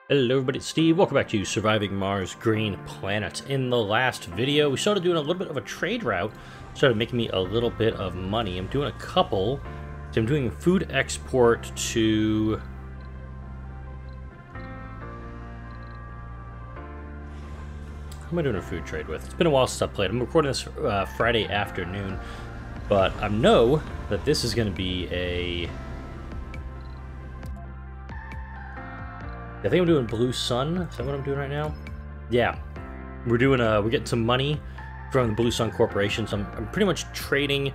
Hello everybody, it's Steve. Welcome back to Surviving Mars Green Planet. In the last video, we started doing a little bit of a trade route. Started making me a little bit of money. I'm doing a couple. So I'm doing food export to... Who am I doing a food trade with? It's been a while since I played. I'm recording this Friday afternoon. But I know that this is going to be a... I think I'm doing Blue Sun. Is that what I'm doing right now? Yeah. We're getting some money from the Blue Sun Corporation. So I'm pretty much trading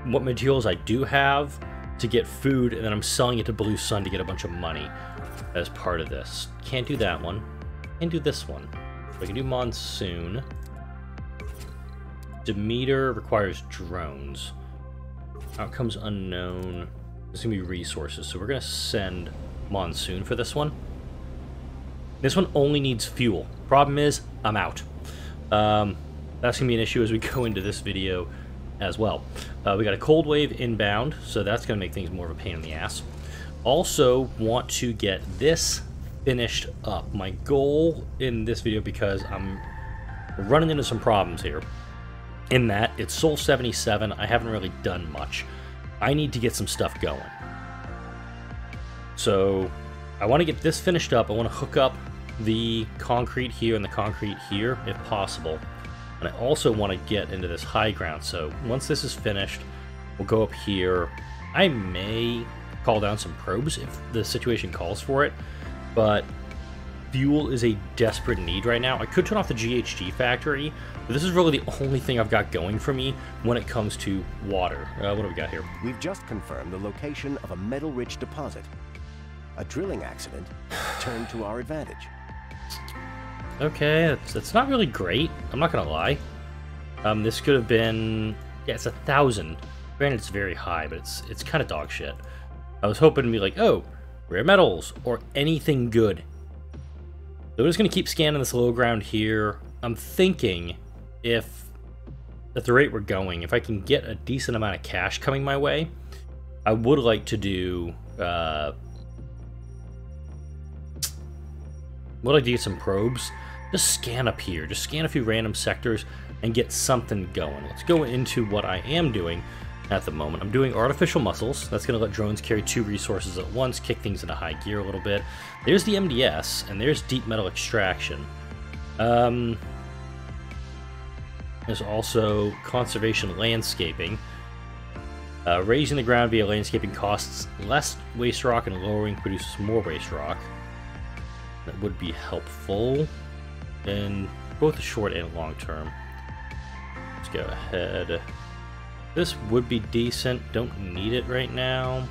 what materials I do have to get food, and then I'm selling it to Blue Sun to get a bunch of money as part of this. Can't do that one. Can't do this one. So I can do Monsoon. Meteor requires drones. Outcomes unknown. There's going to be resources. So we're going to send Monsoon for this one. This one only needs fuel. Problem is, I'm out. That's going to be an issue as we go into this video as well. We got a cold wave inbound, so that's going to make things more of a pain in the ass. Also want to get this finished up. My goal in this video, because I'm running into some problems here, in that it's Sol 77, I haven't really done much. I need to get some stuff going. So I want to get this finished up. I want to hook up the concrete here and the concrete here, if possible. And I also want to get into this high ground. So once this is finished, we'll go up here. I may call down some probes if the situation calls for it, but fuel is a desperate need right now. I could turn off the GHG factory, but this is really the only thing I've got going for me when it comes to water. What do we got here? We've just confirmed the location of a metal-rich deposit. A drilling accident turned to our advantage. Okay, it's not really great. I'm not gonna lie. This could have been... Yeah, it's 1,000. Granted, it's very high, but it's kind of dog shit. I was hoping to be like, oh, rare metals, or anything good. So we're just gonna keep scanning this low ground here. I'm thinking if, at the rate we're going, if I can get a decent amount of cash coming my way, I would like to do... would like to get some probes. Just scan up here. Just scan a few random sectors and get something going. Let's go into what I am doing at the moment. I'm doing artificial muscles. That's going to let drones carry 2 resources at once, kick things into high gear a little bit. There's the MDS, and there's deep metal extraction. There's also conservation landscaping. Raising the ground via landscaping costs less waste rock, and lowering produces more waste rock. That would be helpful in both the short and long term. Let's go ahead. This would be decent. Don't need it right now.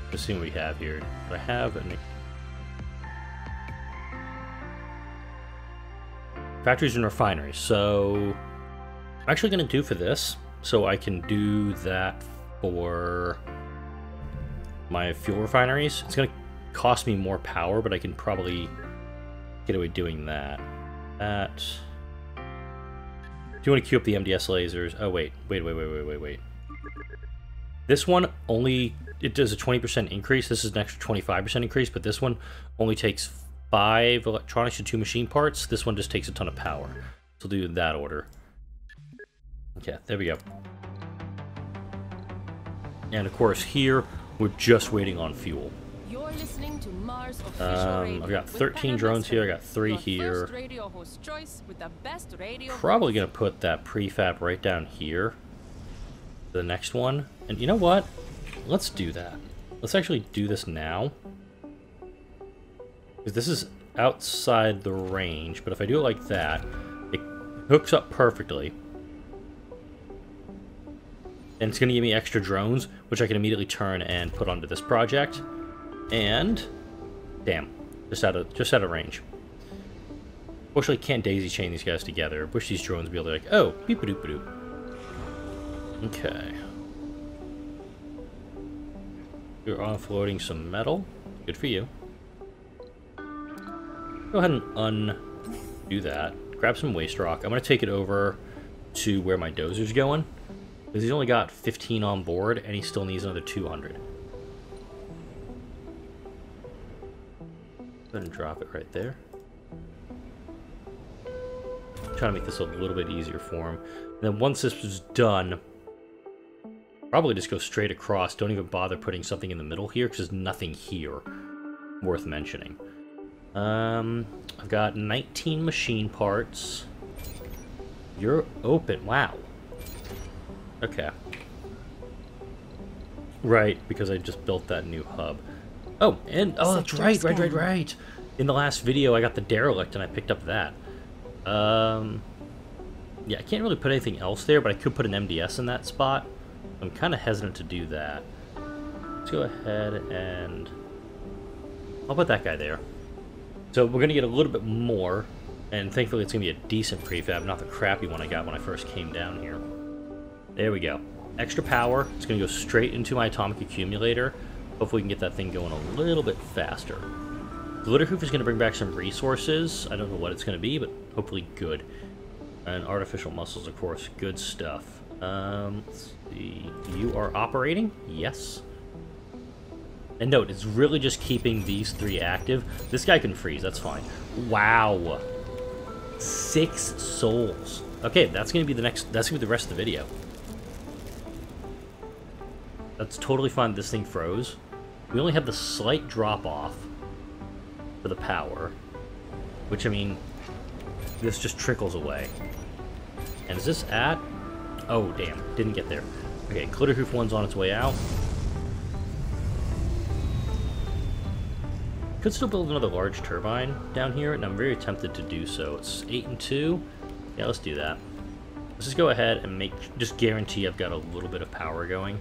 Let's see what we have here. I have an... factories and refineries. So I'm actually going to do for this, so I can do that for my fuel refineries. It's going to cost me more power, but I can probably get away doing that. Do you want to queue up the MDS lasers? Oh, wait. This one only, it does a 20% increase. This is an extra 25% increase, but this one only takes 5 electronics and 2 machine parts. This one just takes a ton of power. So we'll do that order. Okay, there we go. And of course here, we're just waiting on fuel. You're listening to Mars I've got 13 drones here, I got 3 here. Probably going to put that prefab right down here. The next one. And you know what? Let's do that. Let's actually do this now. Because this is outside the range, but if I do it like that, it hooks up perfectly. And it's going to give me extra drones, which I can immediately turn and put onto this project. And, damn, just out of range. Fortunately, can't daisy chain these guys together. Wish these drones would be able to like, oh, beep a doop a doop. Okay. You're offloading some metal. Good for you. Go ahead and undo that. Grab some waste rock. I'm going to take it over to where my dozer's going. Because he's only got 15 on board, and he still needs another 200. ahead and drop it right there. Trying to make this a little bit easier for him. And then once this was done, probably just go straight across. Don't even bother putting something in the middle here, because there's nothing here worth mentioning. I've got 19 machine parts. You're open. Wow. Okay. Right, because I just built that new hub. Oh, and oh, that's right. In the last video, I got the derelict, and I picked up that. Yeah, I can't really put anything else there, but I could put an MDS in that spot. I'm kind of hesitant to do that. Let's go ahead and I'll put that guy there. So we're going to get a little bit more, and thankfully it's going to be a decent prefab, not the crappy one I got when I first came down here. There we go. Extra power. It's going to go straight into my atomic accumulator. Hopefully we can get that thing going a little bit faster. Glitterhoof is going to bring back some resources. I don't know what it's going to be, but hopefully good. And artificial muscles, of course. Good stuff. Let's see. You are operating? Yes. And note, it's really just keeping these 3 active. This guy can freeze, that's fine. Wow. 6 souls. Okay, that's gonna be the next, that's gonna be the rest of the video. That's totally fine, this thing froze. We only have the slight drop off for the power, which, I mean, this just trickles away. And is this at? Oh, damn, didn't get there. Okay, Glitterhoof 1's on its way out. Could still build another large turbine down here, and I'm very tempted to do so. It's 8 and 2. Yeah, let's do that. Let's just go ahead and just guarantee I've got a little bit of power going.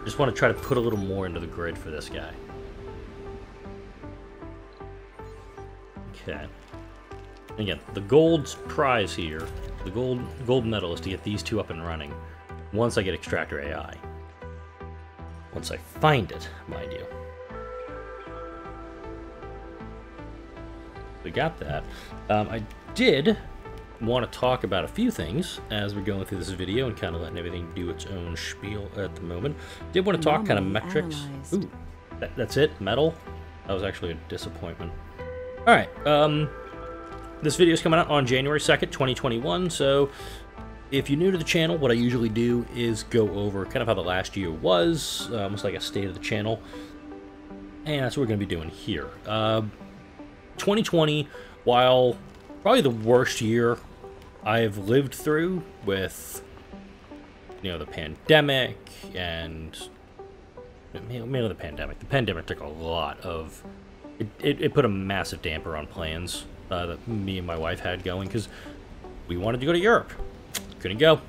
Just want to try to put a little more into the grid for this guy. Okay. Again, the gold prize here, the gold medal, is to get these 2 up and running once I get Extractor AI. Once I find it, mind you. We got that. I did want to talk about a few things as we're going through this video and kind of letting everything do its own spiel at the moment. Did want to talk kind of metrics. Analyzed. Ooh, that's it? Metal? That was actually a disappointment. Alright, this video is coming out on January 2nd, 2021, so if you're new to the channel, what I usually do is go over kind of how the last year was, almost like a state of the channel, and that's what we're going to be doing here. 2020, while probably the worst year I've lived through with, you know, the pandemic and mainly the pandemic. The pandemic took a lot of, it put a massive damper on plans that me and my wife had going, because we wanted to go to Europe. Couldn't go.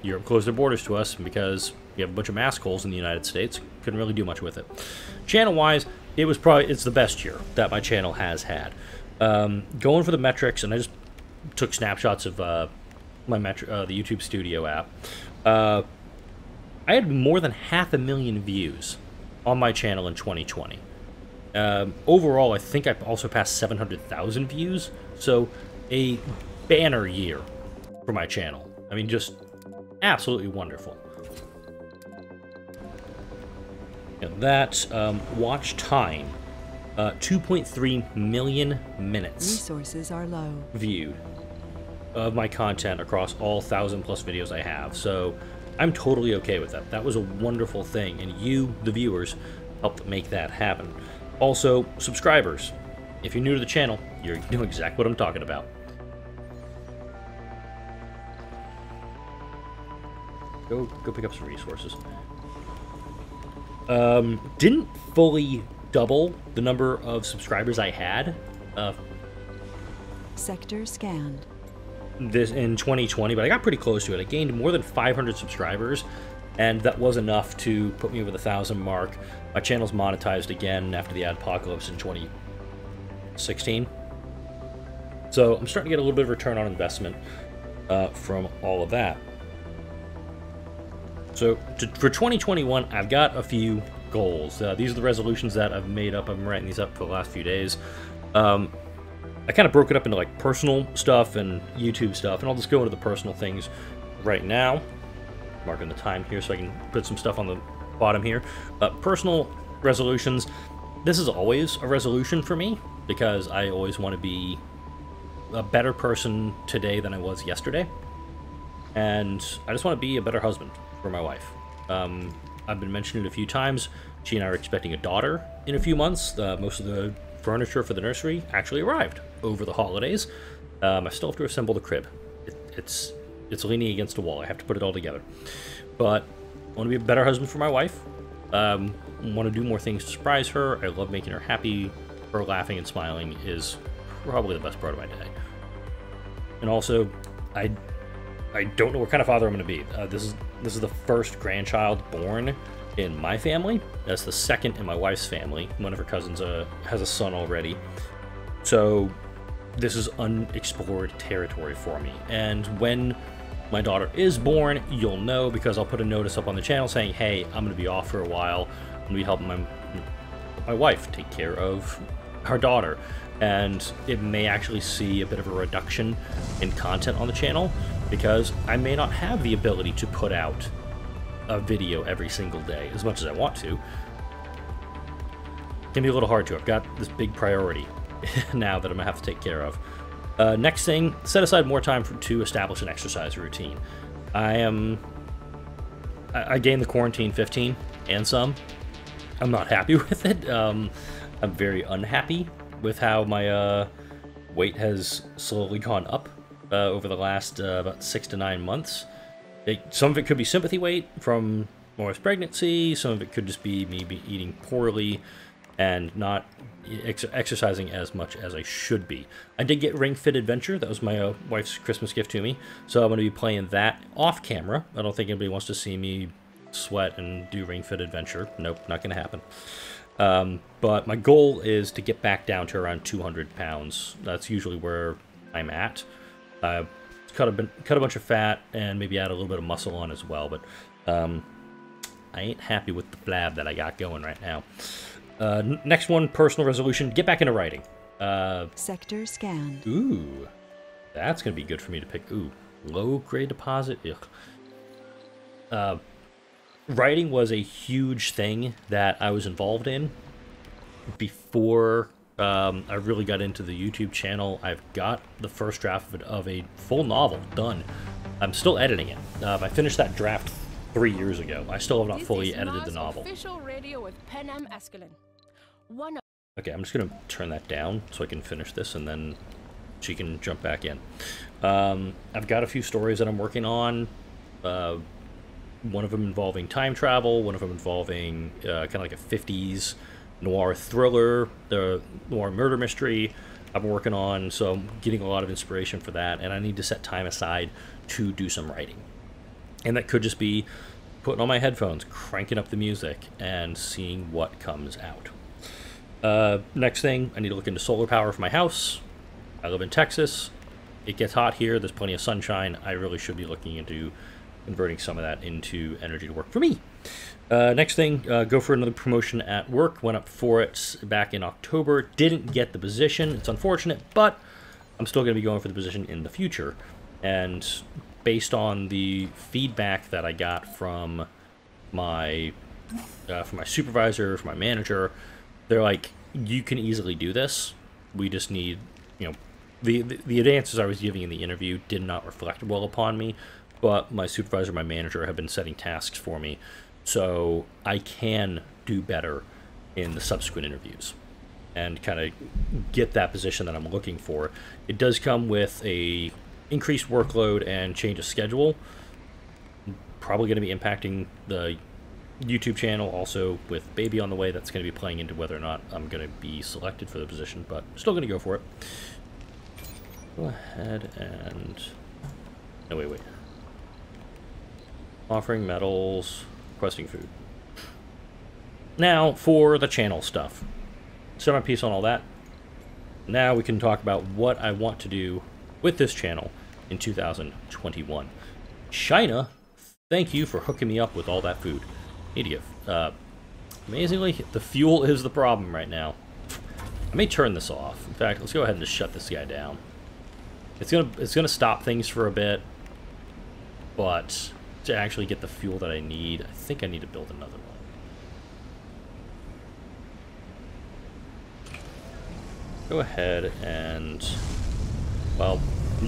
Europe closed their borders to us because we have a bunch of mask holes in the United States. Couldn't really do much with it. Channel-wise, it's the best year that my channel has had. Going for the metrics, and I just took snapshots of the YouTube Studio app. I had more than 500,000 views on my channel in 2020. Overall, I think I also passed 700,000 views, so a banner year for my channel. I mean, just absolutely wonderful. That watch time, 2.3 million minutes. Resources are low. Viewed of my content across all 1,000+ videos I have. So I'm totally okay with that. That was a wonderful thing, and you, the viewers, helped make that happen. Also, subscribers. If you're new to the channel, you know exactly what I'm talking about. Go pick up some resources. Didn't fully double the number of subscribers I had. Sector scanned. This in 2020, but I got pretty close to it. I gained more than 500 subscribers, and that was enough to put me over the 1,000 mark. My channel's monetized again after the adpocalypse in 2016. So I'm starting to get a little bit of return on investment from all of that. So for 2021, I've got a few goals. These are the resolutions that I've made up. I've been writing these up for the last few days. I kind of broke it up into like personal stuff and YouTube stuff, and I'll just go into the personal things right now. Marking the time here so I can put some stuff on the bottom here. Personal resolutions. this is always a resolution for me, because I always want to be a better person today than I was yesterday. And I just want to be a better husband for my wife. I've been mentioning it a few times. She and I are expecting a daughter in a few months. Most of the furniture for the nursery actually arrived over the holidays. I still have to assemble the crib. It's leaning against a wall. I have to put it all together. But I want to be a better husband for my wife. Want to do more things to surprise her. I love making her happy. Her laughing and smiling is probably the best part of my day. And also, I don't know what kind of father I'm going to be. This is the first grandchild born in my family. That's the second in my wife's family. One of her cousins has a son already. So this is unexplored territory for me. And when my daughter is born, you'll know, because I'll put a notice up on the channel saying, hey, I'm going to be off for a while. I'm going to be helping my wife take care of her daughter. And it may actually see a bit of a reduction in content on the channel, because I may not have the ability to put out a video every single day as much as I want to. It can be a little hard to. I've got this big priority now that I'm gonna have to take care of. Next thing, set aside more time to establish an exercise routine. I gained the quarantine 15 and some. I'm not happy with it. I'm very unhappy with how my weight has slowly gone up over the last about 6 to 9 months. Some of it could be sympathy weight from Laura's pregnancy. Some of it could just be me eating poorly and not exercising as much as I should be. I did get Ring Fit Adventure. That was my wife's Christmas gift to me. So I'm going to be playing that off camera. I don't think anybody wants to see me sweat and do Ring Fit Adventure. Nope, not going to happen. But my goal is to get back down to around 200 pounds. That's usually where I'm at. Cut a bunch of fat and maybe add a little bit of muscle on as well, but I ain't happy with the blab that I got going right now. Next one, personal resolution, get back into writing. Sector scanned. Ooh, that's gonna be good for me to pick. Ooh, low grade deposit. Ugh. Writing was a huge thing that I was involved in before I really got into the YouTube channel. I've got the first draft of a full novel done. I'm still editing it. I finished that draft 3 years ago. I still have not fully edited the novel. Okay, I'm just going to turn that down so I can finish this, and then she can jump back in. I've got a few stories that I'm working on. One of them involving time travel, one of them involving kind of like a 50s noir thriller, the noir murder mystery I've been working on, so I'm getting a lot of inspiration for that, and I need to set time aside to do some writing. And that could just be putting on my headphones, cranking up the music, and seeing what comes out. Next thing, I need to look into solar power for my house. I live in Texas. It gets hot here, there's plenty of sunshine. I really should be looking into converting some of that into energy to work for me. Next thing, go for another promotion at work. Went up for it back in October. Didn't get the position. It's unfortunate, but I'm still going to be going for the position in the future. And based on the feedback that I got from my supervisor, from my manager, they're like, you can easily do this. We just need, you know, the answers I was giving in the interview did not reflect well upon me, but my supervisor, my manager have been setting tasks for me, so I can do better in the subsequent interviews and kind of get that position that I'm looking for. It does come with a increased workload and change of schedule. Probably going to be impacting the YouTube channel, also with baby on the way. That's going to be playing into whether or not I'm going to be selected for the position, but still going to go for it. Go ahead and... No, wait. Offering medals, requesting food. Now, for the channel stuff. Set my piece on all that. Now we can talk about what I want to do with this channel in 2021. China, thank you for hooking me up with all that food. Idiot. Amazingly, the fuel is the problem right now. I may turn this off. In fact, let's go ahead and just shut this guy down. It's gonna stop things for a bit, but to actually get the fuel that I need, I think I need to build another one. go ahead and, well,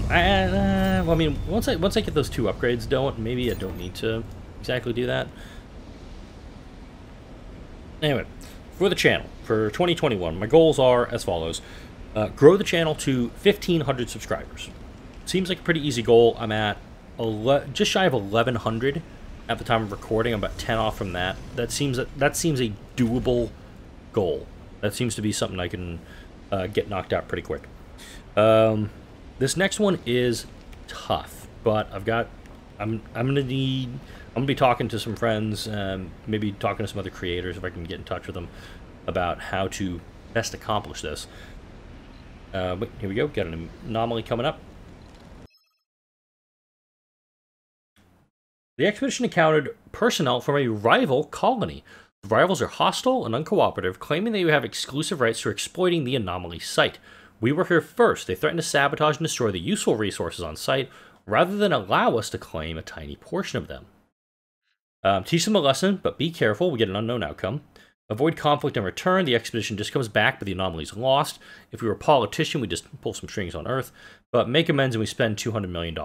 I mean, once I get those 2 upgrades done, maybe I don't need to exactly do that. Anyway, for the channel, for 2021, my goals are as follows. Grow the channel to 1,500 subscribers. Seems like a pretty easy goal. I'm at just shy of 1,100 at the time of recording. I'm about 10 off from that. That seems a doable goal. That seems to be something I can get knocked out pretty quick. This next one is tough, but I'm gonna be talking to some friends, maybe talking to some other creators if I can get in touch with them about how to best accomplish this. But here we go. Got an anomaly coming up. The expedition encountered personnel from a rival colony. The rivals are hostile and uncooperative, claiming that you have exclusive rights to exploiting the anomaly site. We were here first. They threatened to sabotage and destroy the useful resources on site, rather than allow us to claim a tiny portion of them. Teach them a lesson, but be careful. We get an unknown outcome. Avoid conflict and return. The expedition just comes back, but the anomaly's lost. If we were a politician, we just pull some strings on Earth. But make amends and we spend $200 million.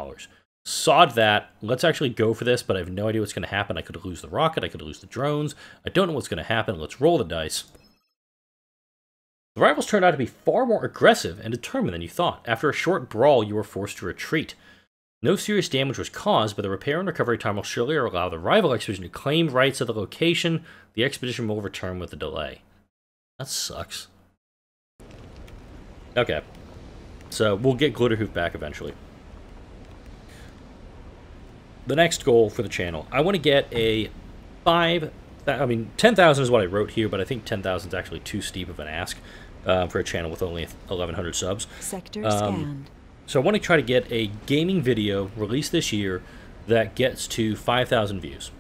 Sod that. Let's actually go for this, but I have no idea what's going to happen. I could lose the rocket. I could lose the drones. I don't know what's going to happen. Let's roll the dice. The rivals turned out to be far more aggressive and determined than you thought. After a short brawl, you were forced to retreat. No serious damage was caused, but the repair and recovery time will surely allow the rival expedition to claim rights of the location. The expedition will return with a delay. That sucks. Okay. So, we'll get Glitterhoof back eventually. The next goal for the channel. I want to get a 10,000 is what I wrote here, but I think 10,000 is actually too steep of an ask for a channel with only 1,100 subs. Sector scanned. So I want to try to get a gaming video released this year that gets to 5,000 views.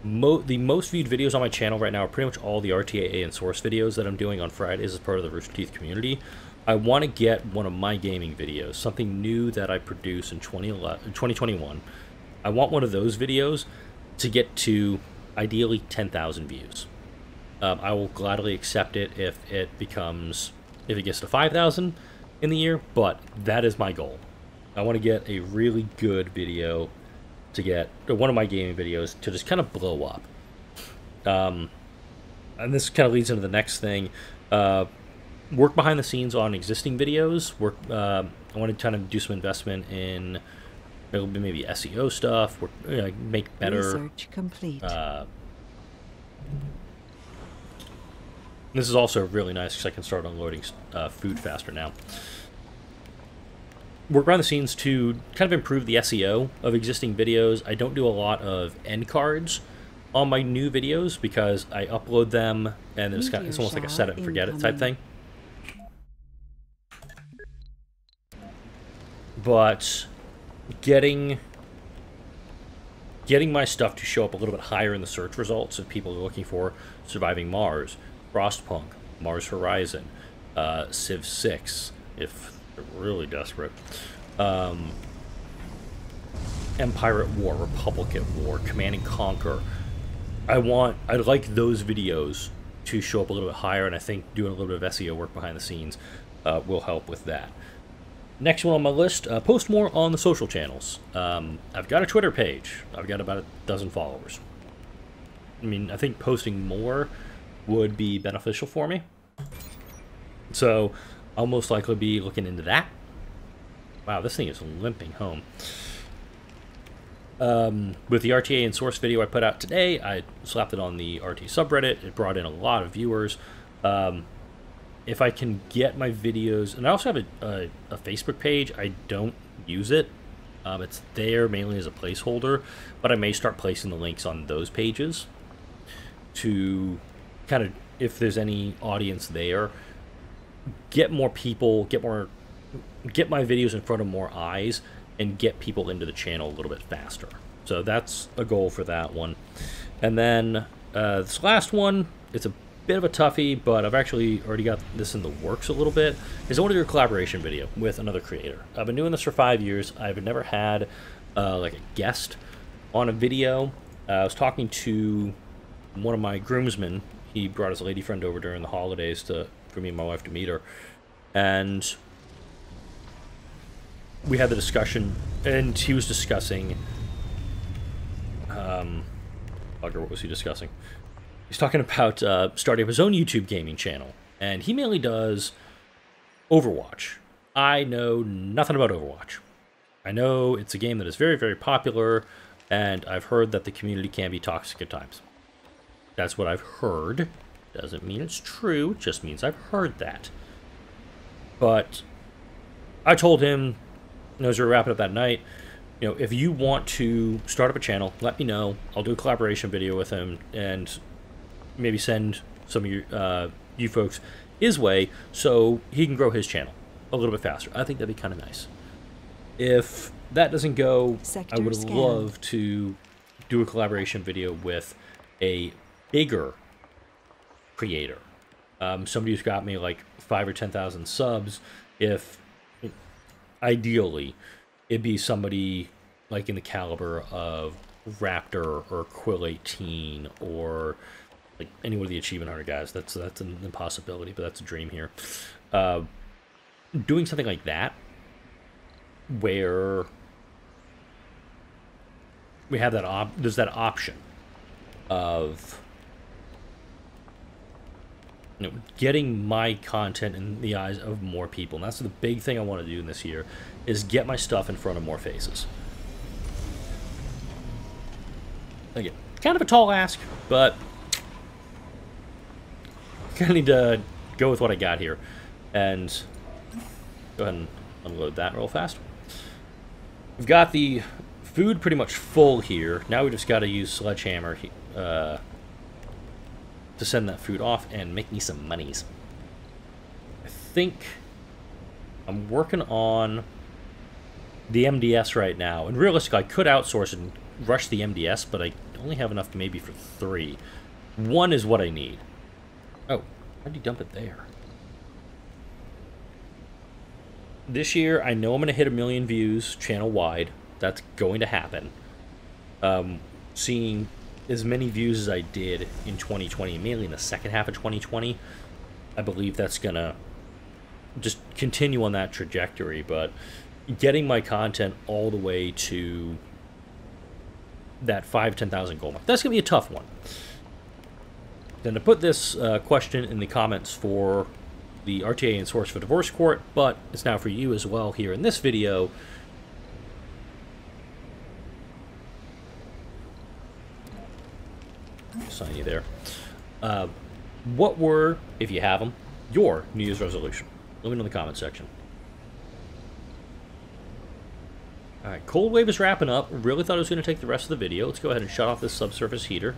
The most viewed videos on my channel right now are pretty much all the RTAA and Source videos that I'm doing on Fridays as part of the Rooster Teeth community. I want to get one of my gaming videos, something new that I produce in 2021. I want one of those videos to get to, ideally, 10,000 views. I will gladly accept it if it gets to 5,000 in the year, but that is my goal. I want to get a really good video to get, or one of my gaming videos to just kind of blow up. And this kind of leads into the next thing. Work behind the scenes on existing videos. I want to kind of do some investment in maybe SEO stuff. Make better. Research complete. This is also really nice because I can start unloading food faster now. Work behind the scenes to kind of improve the SEO of existing videos. I don't do a lot of end cards on my new videos because I upload them and it's almost like a set it and forget it type thing. But getting my stuff to show up a little bit higher in the search results if people are looking for Surviving Mars, Frostpunk, Mars Horizon, Civ 6, if they're really desperate, Empire at War, Republic at War, Command and Conquer. I'd like those videos to show up a little bit higher, and I think doing a little bit of SEO work behind the scenes will help with that. Next one on my list, post more on the social channels. I've got a Twitter page. I've got about 12 followers. I mean, I think posting more would be beneficial for me. So I'll most likely be looking into that. Wow, this thing is limping home. With the RTA and Source video I put out today, I slapped it on the RT subreddit. It brought in a lot of viewers. If I can get my videos, and I also have a Facebook page. I don't use it. It's there mainly as a placeholder, but I may start placing the links on those pages to kind of, if there's any audience there, get more people, get my videos in front of more eyes, and get people into the channel a little bit faster. So that's a goal for that one. And then this last one, it's a bit of a toughie, but I've actually already got this in the works a little bit, is I want to do a collaboration video with another creator. I've been doing this for 5 years. I've never had like a guest on a video. I was talking to one of my groomsmen. He brought his lady friend over during the holidays for me and my wife to meet her. And we had the discussion, and he was discussing, bugger, what was he discussing? He's talking about starting up his own YouTube gaming channel, and he mainly does Overwatch. I know nothing about Overwatch. I know it's a game that is very, very popular, and I've heard that the community can be toxic at times. That's what I've heard. Doesn't mean it's true, it just means I've heard that. But I told him, as we were wrapping up that night, if you want to start up a channel, let me know. I'll do a collaboration video with him and maybe send some of you folks his way so he can grow his channel a little bit faster. I think that'd be kind of nice. If that doesn't go, I would love to do a collaboration video with a bigger creator. Somebody who's got me like 5,000 or 10,000 subs. If ideally it'd be somebody like in the caliber of Raptor or Quill18 or like any one of the Achievement Hunter guys. That's an impossibility, but that's a dream here. Doing something like that, where we have that there's that option of getting my content in the eyes of more people. And that's the big thing I want to do in this year, is get my stuff in front of more faces. Again, kind of a tall ask, but kind of need to go with what I got here. And go ahead and unload that real fast. We've got the food pretty much full here. Now we just got to use Sledgehammer to send that food off and make me some monies. I think I'm working on the MDS right now. And realistically, I could outsource and rush the MDS, but I only have enough maybe for 3. 1 is what I need. Oh, why'd you dump it there? This year, I know I'm going to hit 1 million views channel-wide. That's going to happen. Seeing as many views as I did in 2020, mainly in the second half of 2020, I believe that's going to just continue on that trajectory. But getting my content all the way to that 5,000-10,000 goal mark, that's going to be a tough one. Then to put this question in the comments for the RTA and Source for Divorce Court, but it's now for you as well here in this video. Sign you there. What were, if you have them, your New Year's resolution? Let me know in the comment section. Alright, Cold Wave is wrapping up. Really thought it was going to take the rest of the video. Let's go ahead and shut off this subsurface heater,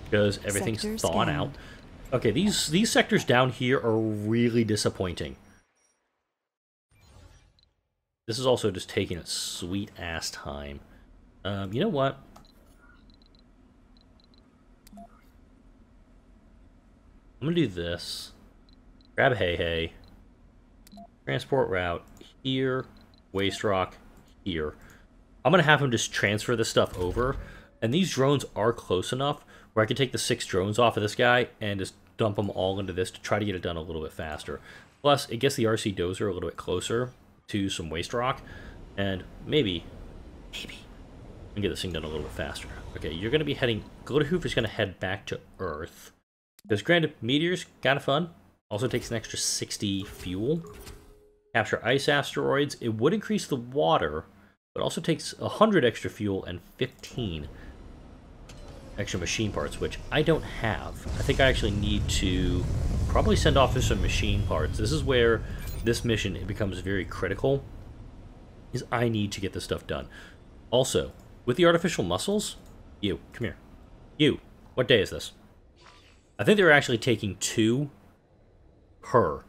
because everything's thawing out. Okay, these sectors down here are really disappointing. This is also just taking its sweet-ass time. You know what? I'm going to do this. Grab Hey. Transport route here. Waste rock here. I'm going to have him just transfer this stuff over. And these drones are close enough where I can take the 6 drones off of this guy and just dump them all into this to try to get it done a little bit faster. Plus, it gets the RC Dozer a little bit closer to some waste rock. And maybe, we can get this thing done a little bit faster. Okay, you're going to be heading... Glitterhoof is going to head back to Earth. Because granted, Meteor's kind of fun. Also takes an extra 60 fuel. Capture ice asteroids. It would increase the water, but also takes 100 extra fuel and 15 extra machine parts, which I don't have. I think I actually need to probably send off for some machine parts. This is where this mission, it becomes very critical, is I need to get this stuff done. Also, with the artificial muscles, you, come here. You, what day is this? I think they're actually taking 2 per.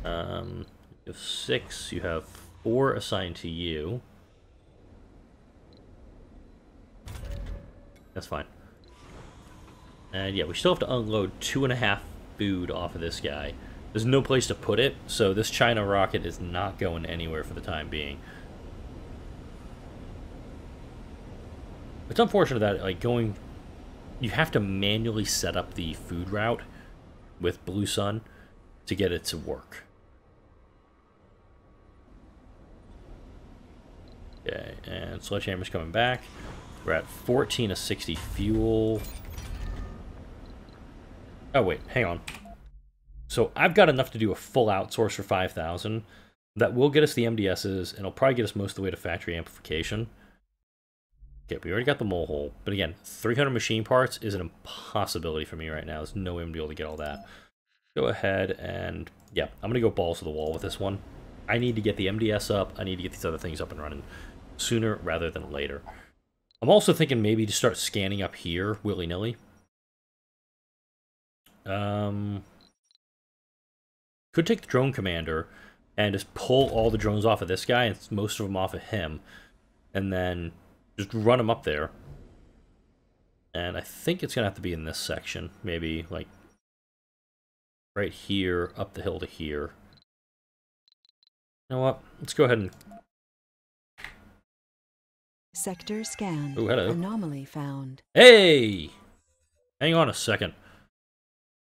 You have 6, you have 4 assigned to you. That's fine. And yeah, we still have to unload 2.5 food off of this guy. There's no place to put it, so this China rocket is not going anywhere for the time being. It's unfortunate that, like, you have to manually set up the food route with Blue Sun, to get it to work. Okay, and Sledgehammer's coming back. We're at 14 of 60 fuel. Oh, wait, hang on. So I've got enough to do a full outsource for 5,000. That will get us the MDSs, and it'll probably get us most of the way to factory amplification. Okay, we already got the mole hole. But again, 300 machine parts is an impossibility for me right now. There's no way I'm going to be able to get all that. Go ahead and... yeah, I'm going to go balls to the wall with this one. I need to get the MDS up. I need to get these other things up and running sooner rather than later. I'm also thinking maybe to start scanning up here willy-nilly. Could take the drone commander and just pull all the drones off of this guy and most of them off of him. And then just run them up there. And I think it's going to have to be in this section. Maybe like right here, up the hill to here. You know what? Let's go ahead and... Sector scanned. Oh, hello. Anomaly found. Hey! Hang on a second.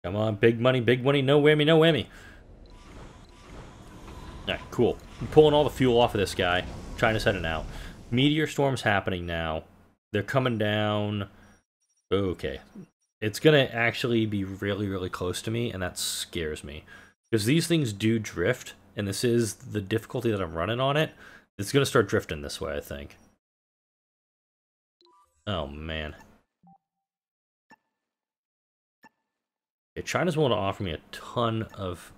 Come on, big money, no whammy, no whammy. Alright, cool. I'm pulling all the fuel off of this guy. China's heading out. Meteor storm's happening now. They're coming down. Okay. It's gonna actually be really, really close to me, and that scares me. Because these things do drift, and this is the difficulty that I'm running on it. It's gonna start drifting this way, I think. Oh, man. Okay, China's willing to offer me a ton of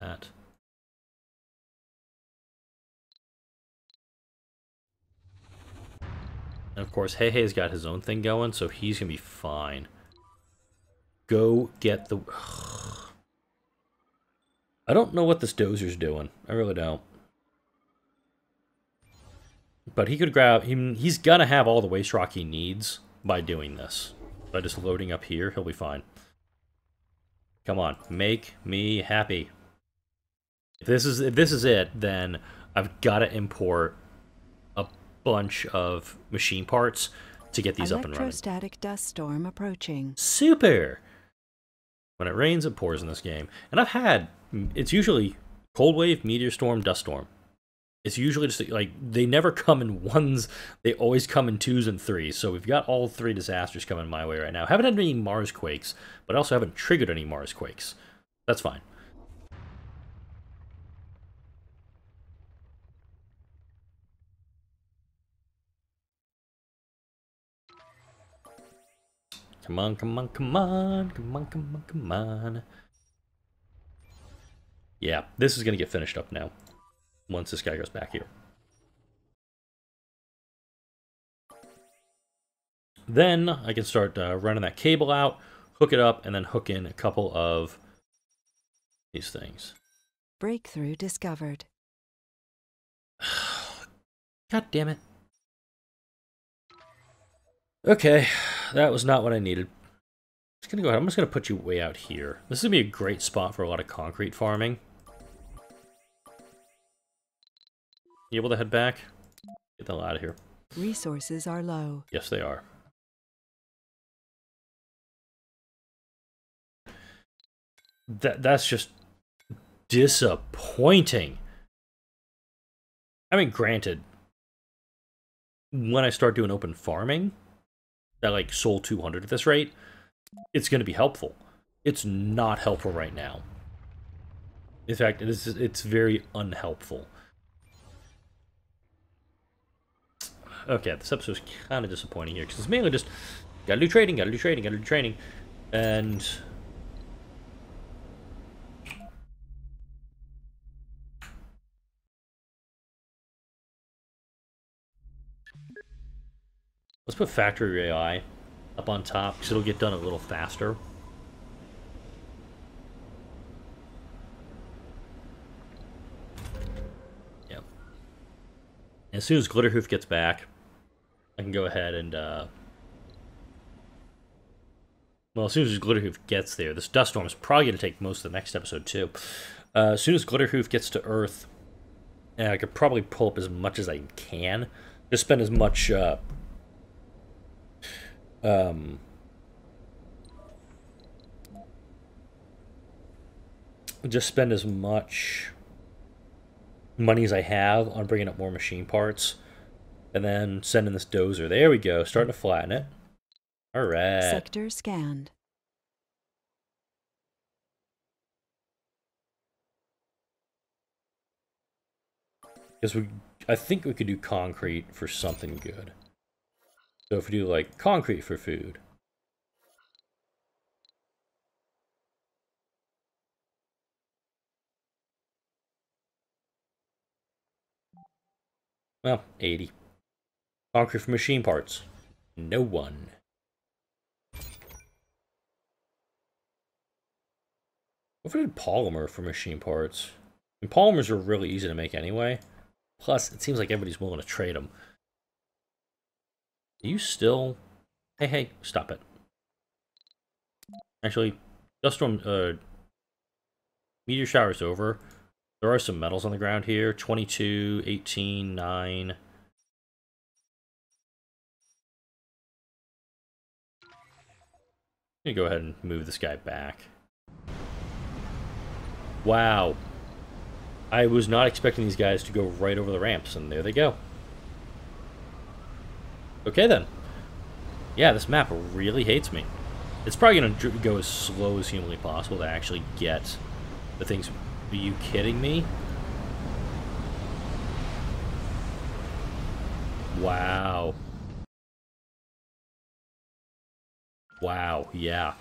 that. And of course, Hei's got his own thing going, so he's gonna be fine. Go get the... I don't know what this dozer's doing. I really don't. But he could grab... he's gonna have all the waste rock he needs by doing this. By just loading up here, he'll be fine. Come on, make me happy. If this is it, then I've got to import a bunch of machine parts to get these up and running. Electrostatic dust storm approaching. Super! When it rains, it pours in this game. And I've had... it's usually cold wave, meteor storm, dust storm. It's usually just, like, they never come in ones. They always come in 2s and 3s. So we've got all 3 disasters coming my way right now. Haven't had any Mars quakes, but I also haven't triggered any Mars quakes. That's fine. Come on, come on, come on. Come on, come on, come on. Yeah, this is going to get finished up now. Once this guy goes back here. Then I can start running that cable out, hook it up, and then hook in a couple of these things. Breakthrough discovered. God damn it. Okay, that was not what I needed. Just gonna go ahead. I'm just gonna put you way out here. This is gonna be a great spot for a lot of concrete farming. You able to head back? Get the hell out of here. Resources are low. Yes, they are. That's just disappointing. I mean, granted, when I start doing open farming, that like Soul 200 at this rate, it's going to be helpful. It's not helpful right now. In fact, it's very unhelpful. Okay, this episode's kind of disappointing here, because it's mainly just, gotta do trading, gotta do trading, gotta do trading, and... let's put factory AI up on top, because it'll get done a little faster. Yep. And as soon as Glitterhoof gets back, I can go ahead and, well, as soon as Glitterhoof gets there, this dust storm is probably going to take most of the next episode, too. As soon as Glitterhoof gets to Earth, I could probably pull up as much as I can. Just spend as much, just spend as much money as I have on bringing up more machine parts. And then send in this dozer. There we go. Starting to flatten it. All right. Sector scanned. Because I think we could do concrete for something good. So if we do like concrete for food. Well, 80. Concrete for machine parts. No one. What if we did polymer for machine parts? And polymers are really easy to make anyway. Plus, it seems like everybody's willing to trade them. Are you still... Hey, stop it. Actually, dust storm, meteor shower's over. There are some metals on the ground here. 22, 18, 9... I'm gonna go ahead and move this guy back. Wow. I was not expecting these guys to go right over the ramps, and there they go. Okay, then. Yeah, this map really hates me. It's probably going to go as slow as humanly possible to actually get the things. Are you kidding me? Wow. Wow, yeah.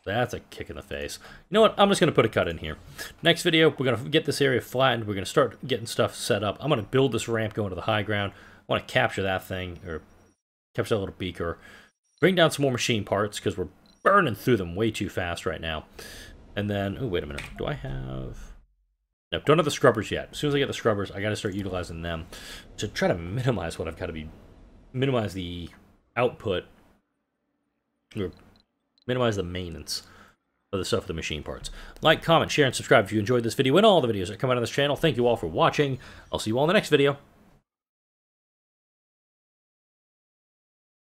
That's a kick in the face. You know what? I'm just going to put a cut in here. Next video, we're going to get this area flattened. We're going to start getting stuff set up. I'm going to build this ramp going to the high ground. I want to capture that thing, or capture that little beaker. Bring down some more machine parts, because we're burning through them way too fast right now. And then, oh, wait a minute. Do I have... No, don't have the scrubbers yet. As soon as I get the scrubbers, I got to start utilizing them to try to minimize what I've got to be... Minimize the output, or minimize the maintenance of the stuff for the machine parts. Like, comment, share, and subscribe if you enjoyed this video and all the videos that come out on this channel. Thank you all for watching. I'll see you all in the next video.